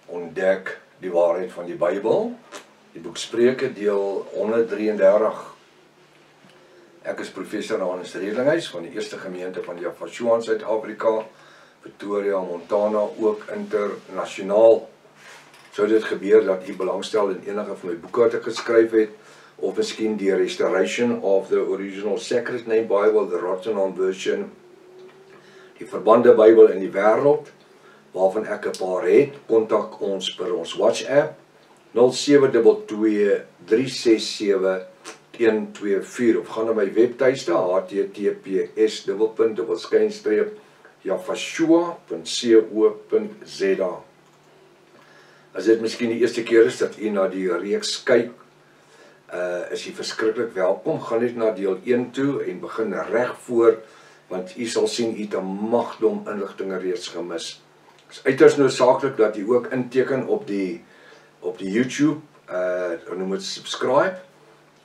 ontdek die waarheid van die Bybel. Die boek Spreuke deel 133. Ek is professor Hannes Redlinghuis van die Eerste Gemeente van Jafashua in Suid-Afrika, Pretoria, Montana, ook internasionaal. Sou dit gebeur dat u belangstel in enige van my boeke wat ek geskryf het, of miskien die Restoration of the Original Sacred Name Bible, the Rottenham Version, die verbande Bybel in die wêreld, waarvan ek 'n paar het, kontak ons per ons WhatsApp 0722367124 of gaan na my webtuiste https://jafashua.co.za. As dit miskien die eerste keer is dat u na die reeks kyk, is u verskriklik welkom. Gaan net na deel 1 toe en begin reg voor, want u sal sien u het 'n magdom inligting reeds gemis. Het is uiters noodsaaklik dat u ook inteken op die YouTube, noem het subscribe,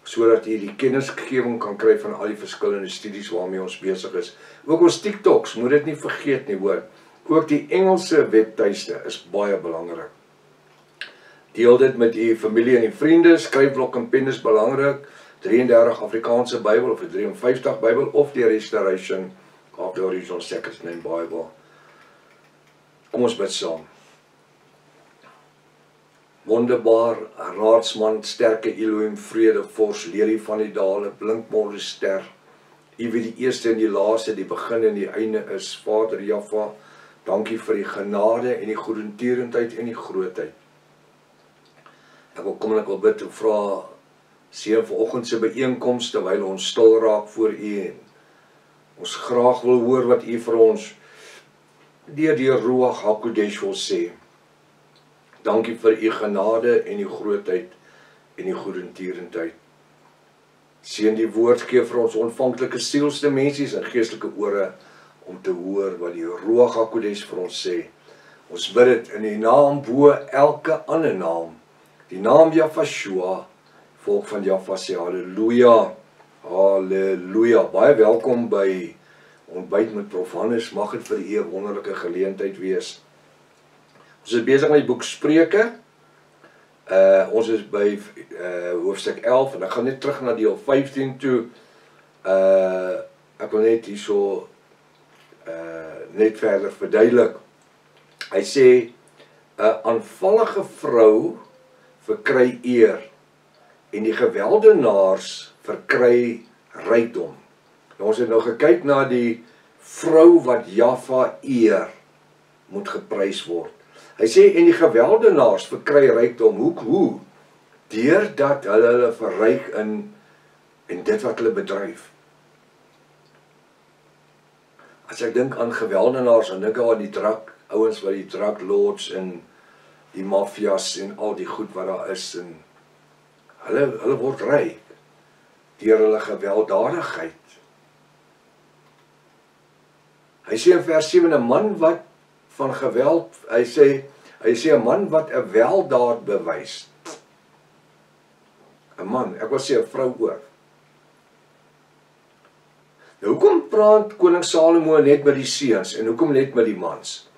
sodat u die kennisgewing kan kry van al die verskillende studies waarmee ons besig is. Ook ons TikToks, moet dit nie vergeet nie hoor. Ook die Engelse webtuiste is baie belangrik. Deel dit met u familie en die vriende, skryfblok en pen is belangrik, 33 Afrikaanse Bybel of 'n 53 Bybel of die Restoration of the Original Sacred Name Bible. Kom ons bid saam. Wonderbaar, raadsman, sterke Elohim, vrede, vors, lelie van die dale, blinkmôre ster, u wie die eerste en die laaste, die begin en die einde is, Vader Jaffa, dankie vir die genade en die goedertierendheid en die grootheid. Ek wil kom en ek wil bid en vra, seën vanoggend se byeenkoms terwyl ons stil raak voor u en ons graag wil hoor wat u vir ons deur die Ruach HaKodesh wil sê. Dankie vir u genade en die grootheid en die goedertierendheid. Seën die woord, gee vir ons ontvanklike sielsdimensies en geestelike ore om te hoor wat die Ruach HaKodesh vir ons sê. Ons bid dit in die naam bo elke ander naam. Die naam Jafashua, volk van Jaffa sê halleluja, halleluja. Baie welkom by Ontbyt met Prof Hannes, mag dit vir u 'n wonderlike geleentheid wees. Ons is besig met die boek Spreuke. Ons is by hoofstuk 11 en ek gaan net terug na deel 15 toe. Ek wil net hierso net verder verduidelik. Hy sê 'n aanvallige vrou verkry eer en die geweldenaars verkry rykdom. Ons het nou gekyk na die vrou wat Jaffa eer moet geprys word. Hy sê en die geweldenaars verkry rykdom. Hoe? Deurdat hulle verryk in dit wat hulle bedryf. As ek dink aan geweldenaars, dan dink ek aan die drug, ouens wat die drug lords en die mafias en al die goed wat daar is, en hulle word ryk deur hulle gewelddadigheid. Hy sê in vers 7, 'n man wat van geweld, hy sê 'n man wat 'n weldaad bewys. 'n man, ek wil sê 'n vrou ook. Nou hoekom praat koning Salomo net met die seuns en hoekom net met die mans?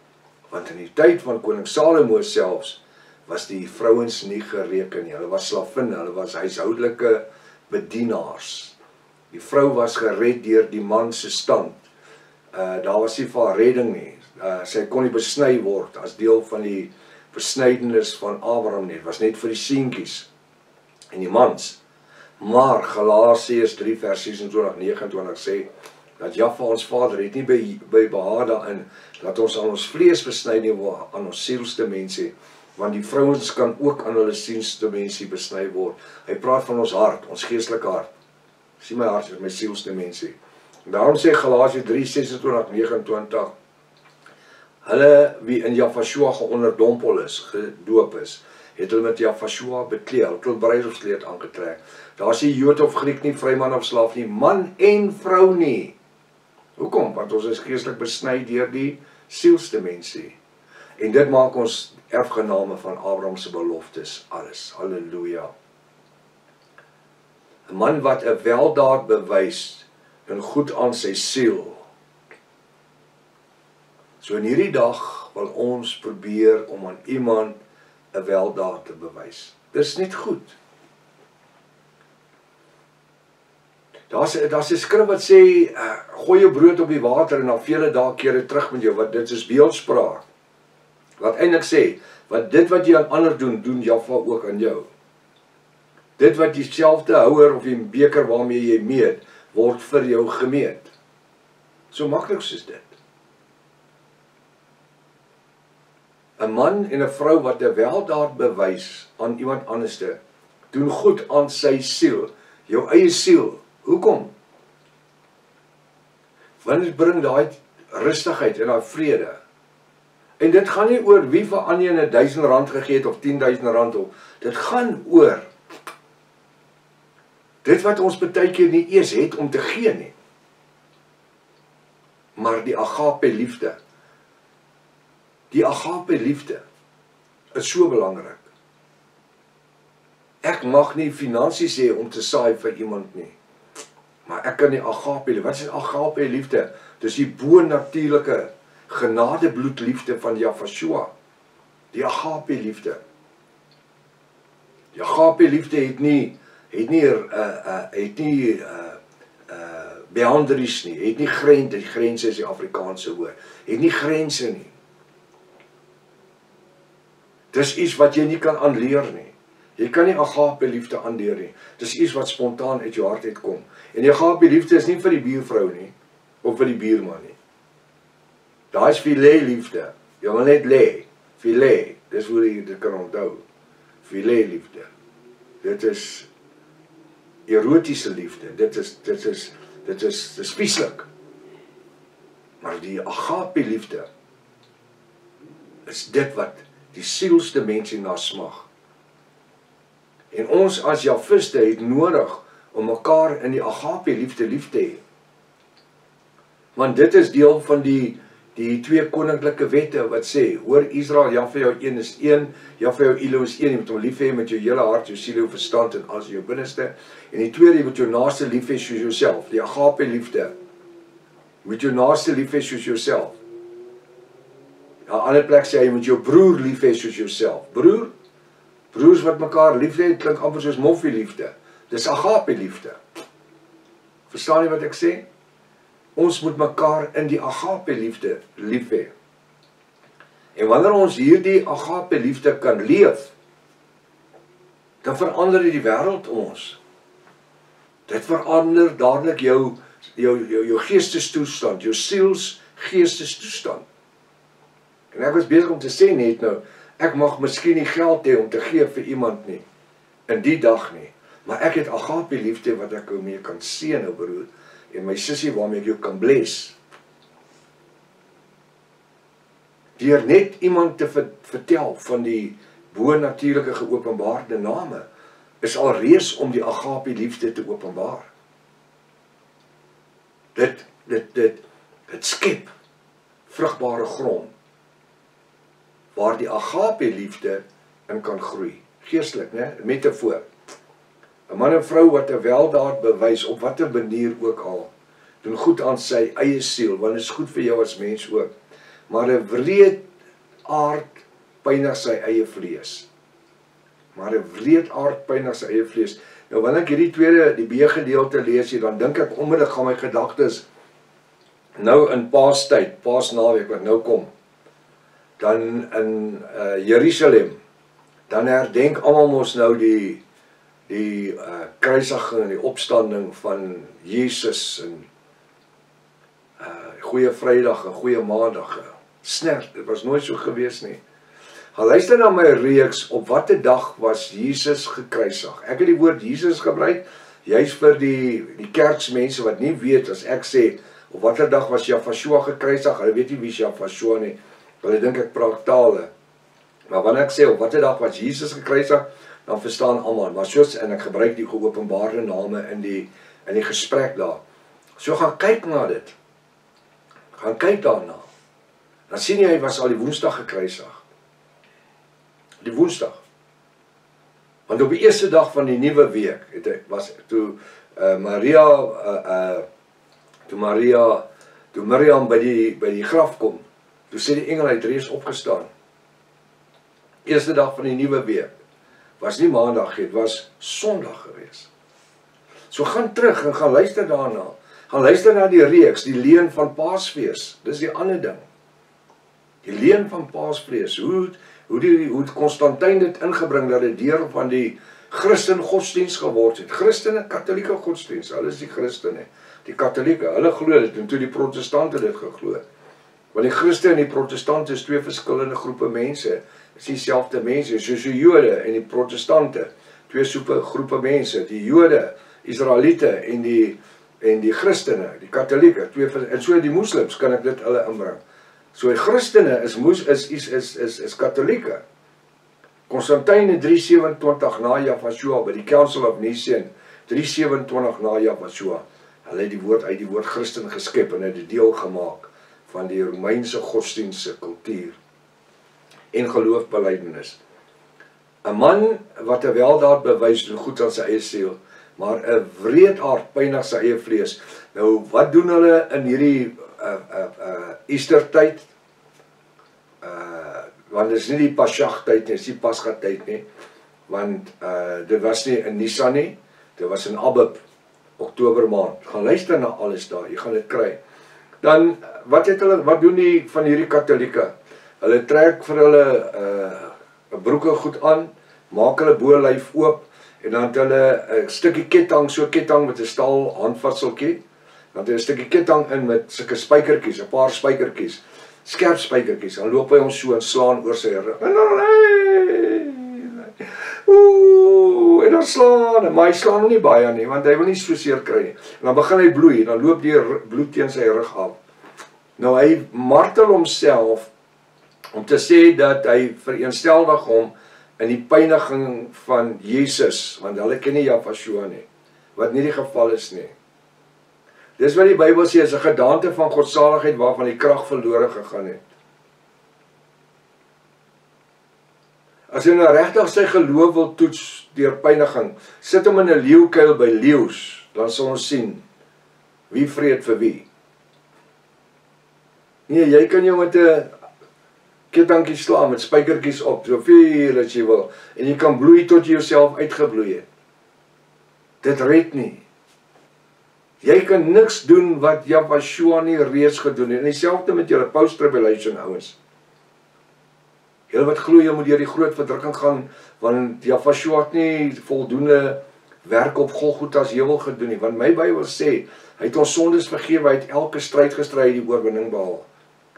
Want in die tyd van koning Salomo selfs was die vrouens nie gereken nie. Hulle was slavinne, hulle was huishoudelike bedienaars. Die vrou was gered deur die man se stand. Daar was nie vir haar redding nie. Sy kon nie besny word as deel van die besnydenis van Abraham nie. Dit was net vir die seentjies en die mans. Maar Galasiërs 3 vers 26-29 sê dat Jaffa ons Vader het nie by behaag daarin dat ons aan ons vlees besny nie, aan ons sielsdimensie, want die vrouens kan ook aan hulle sielsdimensie besny word. Hy praat van ons hart, ons geestelike hart. Sien my hart is my sielsdimensie. Daarom sê Galasiërs 3:26-29, hulle wie in Jafashua geonderdompel is, gedoop is, het hulle met Jafashua bekleed, hulle bruilofskleed aangetrek. Daar is nie Jood of Griek nie, vryman of slaaf nie, man en vrou nie. Hoekom? Want ons is geestelik besny deur die sielsdimensie. En dit maak ons erfgename van Abraham se beloftes, alles. Halleluja. 'n man wat 'n weldaad bewys en goed aan sy siel. So in hierdie dag wil ons probeer om aan iemand 'n weldaad te bewys. Dis net goed. Daar's 'n skrif wat sê, gooi jou brood op die water en dan vele dae keer dit terug met jou, wat dit is beeldspraak. Wat eintlik sê, dit wat jy aan ander doen, doen Jaffa ook aan jou. Dit wat dieselfde houer of die beker waarmee jy meet, word vir jou gemeet. So maklik soos dit. 'n Man en 'n vrou wat 'n weldaad bewys aan iemand anderste, doen goed aan sy siel, jou eie siel. Hoekom? Want dit bring daai rustigheid en daai vrede. En dit gaan nie oor wie vir ander een R1000 gegee het of R10.000 op. Dit gaan oor dit wat ons baie keer nie eers het om te gee nie. Maar die agape liefde. Die agape liefde is so belangrik. Ek mag nie finansies hê om te saai vir iemand nie. Maar ek kan die agape liefde. Wat is agape liefde? Dis die bo-natuurlike genadebloedliefde van Yahshua. Die agape liefde. Die agape liefde het nie boundaries nie, het nie grense, die grense is die Afrikaanse woord, het nie grense nie. Dis iets wat jy nie kan aanleer nie. Jy kan nie agape liefde aanleer nie. Dis iets wat spontaan uit jou hart uitkom. En die agape liefde is nie vir die buurvrou nie, of vir die buurman nie. Daar is filet liefde. Jy wil net lê. Filet, dis hoe jy dit kan onthou. Filet liefde. Dit is erotiese liefde. Dit is vieslik. Maar die agape liefde is dit wat die sielsdimensie na smag. En ons as Jafiste het nodig om mekaar in die agape liefde lief te hê. Want dit is deel van die twee koninklike wette wat sê, hoor Israel, Jahwe jou een is een, Jahwe jou Elo is een, jy moet hom lief hê met jou hele hart, jou siel, jou verstand en alles jou binneste. En die tweede, jy moet jou naaste lief hê soos jouself, die agape liefde. Jy moet jou naaste lief hê soos jouself. Ja, ander plek sê, jy moet jou broer lief hê soos jouself. Broers wat mekaar lief hê, klink amper soos moffie liefde. Dis agape liefde. Verstaan jy wat ek sê? Ons moet mekaar in die agape liefde lief hê. En wanneer ons hierdie agape liefde kan leef, dan verander die wêreld ons. Dit verander dadelik jou geestestoestand, jou siels geestestoestand. En ek was besig om te sê net nou, ek mag miskien nie geld hê om te gee vir iemand nie, in die dag nie, maar ek het agape liefde wat ek mee kan seën, nou broer, en my sussie waarmee ek jou kan bless. Deur net iemand te vertel van die bo-natuurlike geopenbaarde name, is alreeds om die agape liefde te openbaar. Dit skep vrugbare grond, waar die agape liefde in kan groei. Geestelik, né? Metafoor. 'n Man en vrou wat 'n weldaad bewys, op watter manier ook al, doen goed aan sy eie siel, want dit is goed vir jou as mens ook. Maar 'n wreedaard pynig sy eie vlees. Nou wanneer ek hierdie die B-gedeelte lees hier, dan dink ek onmiddellik gaan my gedagtes nou in Paastyd, Paasnaweek wat nou kom, dan in Jerusalem, dan herdenk almal mos nou die kruisiging en die opstanding van Jesus en Goeie Vrydag en Goeie Maandag. Snert, dit was nooit so gewees nie. Gaan luister na my reeks, op watter dag was Jesus gekruisig. Ek het die woord Jesus gebruik, juist vir die kerksmense wat nie weet, as ek sê, op watter dag was Yahshua gekruisig, hulle weet nie wie is Yahshua nie, hulle dink ek praat tale. Maar wanneer ek sê, op watter dag was Jesus gekruisig, dan verstaan almal, maar soos, en ek gebruik die geopenbaarde name in die gesprek daar. So gaan kyk na dit. Gaan kyk daarna. Dan sien jy, hy was al die Woensdag gekruisig. Die Woensdag. Want op die eerste dag van die nuwe week, toe Miriam by die graf kom, toe sê die engel, hy het reeds opgestaan. eerste dag van die nuwe week, was nie maandag, het was Sondag gewees. So gaan terug en gaan luister daarna. Gaan luister na die reeks, die leuen van Paasfees. Dis die ander ding. Die leuen van Paasfees. Hoe het Constantijn dit ingebring, dat dit deel van die Christen godsdienst geword het. Christene, katholieke godsdienst, hulle is die Christene. Die katholieke, hulle glo dit, en toe die protestante dit geglo. Want die Christen en die protestante is twee verskillende groepe mense. Is die selfde mense, soos die Jode en die protestante. Twee groepe mense, die Jode, Israeliete en die Christene, die katholieke. En so die moslims kan ek dit hulle inbring. So die Christene is katholieke. Constantijn in 327 na Javashua, by die Council of Nicene, 327 na Javashua, hulle het die woord Christen geskep en het die deel gemaak van die Romeinse godsdienste kultuur en geloofbelijdenis. 'n man wat 'n weldaad bewys doen goed aan sy eie siel, maar 'n wreedaard pynig sy eie vlees. Nou, wat doen hulle in hierdie Eastertyd? Want dit is nie die Pasjag tyd nie, dit is die Pascha tyd nie, want dit was nie in Nisan nie, dit was in Abib, Oktober maand. Gaan luister na alles daar, jy gaan dit kry. Dan, wat doen die van hierdie katholieke? Hulle trek vir hulle broeke goed aan, maak hulle bolyf oop, en dan het hulle 'n stukkie ketting, so ketting met 'n staal handvatseltjie, dan het hulle 'n stukkie ketting in met sulke spykertjies, 'n paar spykertjies, skerp spykertjies, dan loop hy ons so en slaan oor sy rug, en dan slaan, maar hy slaan hom nie baie nie, want hy wil nie so seer kry nie, en dan begin hy bloei, dan loop die bloed teen sy rug af. Nou hy martel homself, om te sê dat hy vereenseldig hom in die pyniging van Jesus, want hulle ken nie Javashua nie, wat nie die geval is nie. Dis wat die Bybel sê, is 'n gedaante van godsaligheid waarvan die krag verlore gegaan het. As jy nou regtig sy geloof wil toets deur pyniging, sit hom in 'n leeukuil by leeu's, dan sal ons sien wie vreet vir wie. Nee, jy kan jou met 'n kettingkie slaan met spykertjies op, soveel as jy wil, en jy kan bloei tot jy jouself uitgebloei het. Dit red nie. Jy kan niks doen wat Javashua nie reeds gedoen het, en dieselfde met julle post-tribulation ouens. Julle wat glo jy moet deur die groot verdrukking gaan, want Javashua het nie voldoende werk op Golgotha as hemel gedoen nie, want my Bybel sê, hy het ons sondes vergewe, hy het elke stryd gestry, die oorwinning behaal.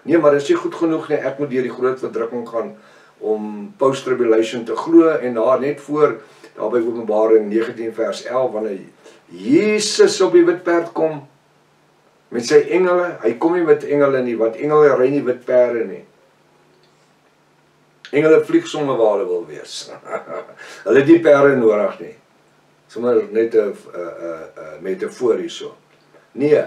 Nee, maar dit is nie goed genoeg nie, ek moet deur die groot verdrukking gaan om post-tribulation te glo, en daar net voor, daar by Openbaring 19 vers 11, wanneer Jesus op die wit perd kom, met sy engele, hy kom nie met engele nie, want engele ry nie wit perde nie. Engele vlieg sommer waar hulle wil wees. Hulle het die perde nodig nie. Sommer net 'n metafoor hierso. Nee.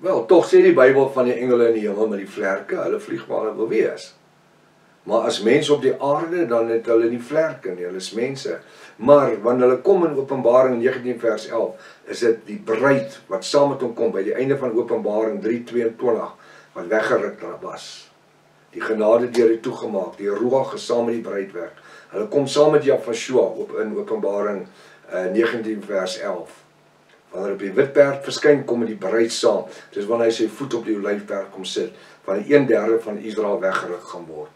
Wel, tog sê die Bybel van die engele in die hemel met die vlerke, hulle vlieg waar hulle wil wees. Maar as mense op die aarde, dan het hulle nie vlerke nie, hulle is mense. Maar wanneer hulle kom in Openbaring 19 vers 11, is dit die bruid wat saam met hom kom, by die einde van Openbaring 3:22, wat weggeruk was. Die genade deur die toegemaak, die Ruach is saam met die bruid weg. Hulle kom saam met Javashua in Openbaring 19 vers 11. Wanneer op die wit perd verskyn, kom met die bruid saam. Dis wanneer hy sy voet op die olyfberg kom sit, wanneer 1/3 van Israel weggeruk gaan word,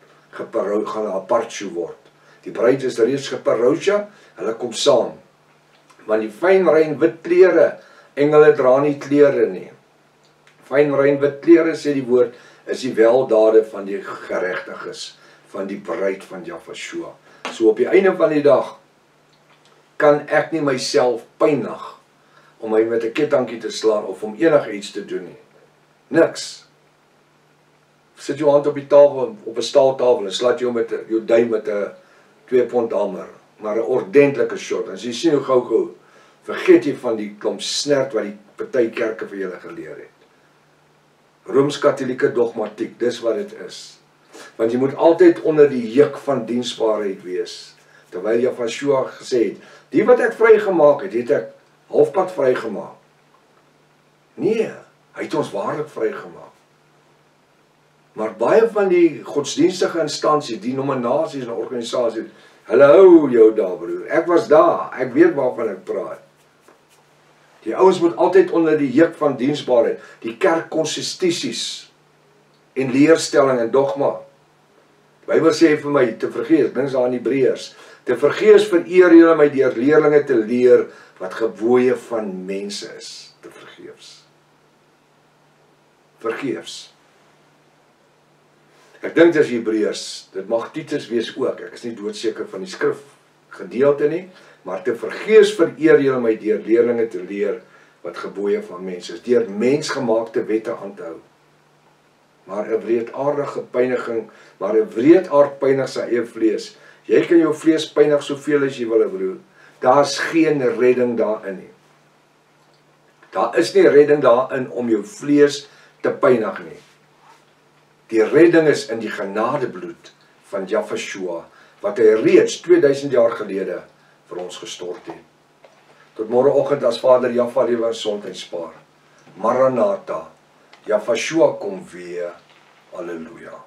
gaan apartshoe word. Die bruid is reeds geparousia, hulle kom saam. Want die fynrein wit klere, engele dra nie klere nie. Fynrein wit klere, sê die woord, is die weldade van die geregtiges, van die bruid van Javashua. So op die einde van die dag, kan ek nie myself pynig, om my met 'n kettingkie te slaan, of om enige iets te doen nie. Niks. Sit jou hand op die tafel, op 'n staaltafel, en slaat jou met jou duim met 'n 2 pond hamer, maar 'n ordentlike shot. As jy sien hoe gou, vergeet jy van die klomp snert wat die party kerke vir julle geleer het. Rooms-Katholieke dogmatiek, dis wat dit is. Want jy moet altyd onder die juk van diensbaarheid wees. Terwyl Javashua gesê het, die wat ek vrygemaak het, het ek halfpad vrygemaak. Nee, hy het ons waarlik vrygemaak. Maar baie van die godsdienstige instansies, die nominasies en organisasies, hulle hou jou daar, broer. Ek was daar, ek weet waarvan ek praat. Die ouens moet altyd onder die juk van diensbaarheid, die kerkkonstitusies en leerstelling en dogma. Die Bybel sê vir my, te vergees, dink aan Hebreërs, te vergees vereer julle my deur leerlinge te leer wat gebooie van mense is, te vergeefs. Vergeefs. Ek dink dis Hebreërs, dit mag Titus wees ook, ek is nie doodseker van die skrif gedeelte nie, maar te vergeefs vereer julle my deur leerlinge te leer wat gebooie van mense is, deur mensgemaakte wette aan te hou. Maar 'n wreedaardige pyniging, maar 'n wreedaard pynig sy eie vlees. Jy kan jou vlees pynig soveel as jy wil, broer. Daar's geen redding daarin nie. Daar is nie redding daarin om jou vlees te pynig nie. Die redding is in die genadebloed van Yahshua, wat hy reeds 2000 jaar gelede vir ons gestort het. Tot môreoggend as Vader Jahwe lewe en gesondheid spaar. Maranatha, Yahshua kom weer. Halleluja.